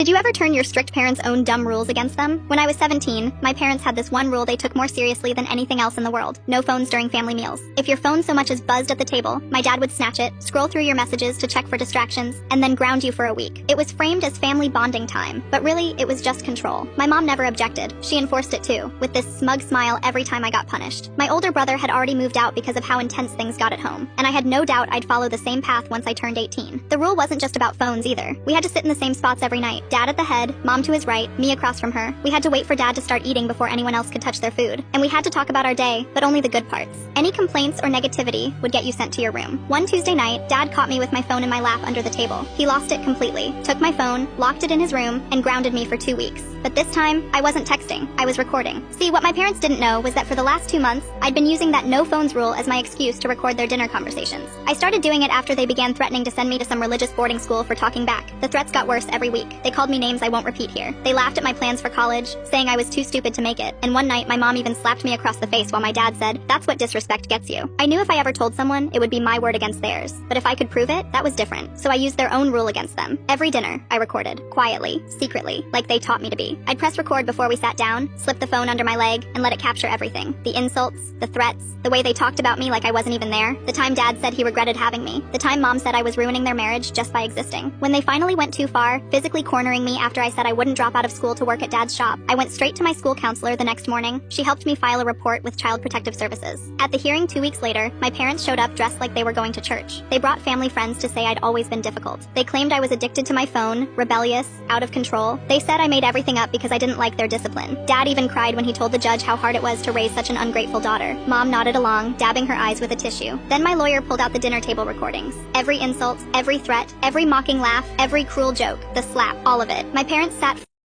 Did you ever turn your strict parents' own dumb rules against them? When I was 17, my parents had this one rule they took more seriously than anything else in the world: no phones during family meals. If your phone so much as buzzed at the table, my dad would snatch it, scroll through your messages to check for distractions, and then ground you for a week. It was framed as family bonding time, but really, it was just control. My mom never objected. She enforced it too, with this smug smile every time I got punished. My older brother had already moved out because of how intense things got at home, and I had no doubt I'd follow the same path once I turned 18. The rule wasn't just about phones either. We had to sit in the same spots every night. Dad at the head, mom to his right, me across from her. We had to wait for dad to start eating before anyone else could touch their food. And we had to talk about our day, but only the good parts. Any complaints or negativity would get you sent to your room. One Tuesday night, dad caught me with my phone in my lap under the table. He lost it completely, took my phone, locked it in his room, and grounded me for 2 weeks. But this time, I wasn't texting, I was recording. See, what my parents didn't know was that for the last 2 months, I'd been using that no phones rule as my excuse to record their dinner conversations. I started doing it after they began threatening to send me to some religious boarding school for talking back. The threats got worse every week. They called me names I won't repeat here. They laughed at my plans for college, saying I was too stupid to make it. And one night, my mom even slapped me across the face while my dad said, "That's what disrespect gets you." I knew if I ever told someone, it would be my word against theirs. But if I could prove it, that was different. So I used their own rule against them. Every dinner, I recorded. Quietly, secretly, like they taught me to be. I'd press record before we sat down, slip the phone under my leg, and let it capture everything. The insults, the threats, the way they talked about me like I wasn't even there, the time dad said he regretted having me, the time mom said I was ruining their marriage just by existing. When they finally went too far, physically cornering me after I said I wouldn't drop out of school to work at dad's shop, I went straight to my school counselor the next morning. She helped me file a report with Child Protective Services. At the hearing 2 weeks later, my parents showed up dressed like they were going to church. They brought family friends to say I'd always been difficult. They claimed I was addicted to my phone, rebellious, out of control. They said I made everything up because I didn't like their discipline. Dad even cried when he told the judge how hard it was to raise such an ungrateful daughter. Mom nodded along, dabbing her eyes with a tissue. Then my lawyer pulled out the dinner table recordings. Every insult, every threat, every mocking laugh, every cruel joke, the slap, all of it. My parents sat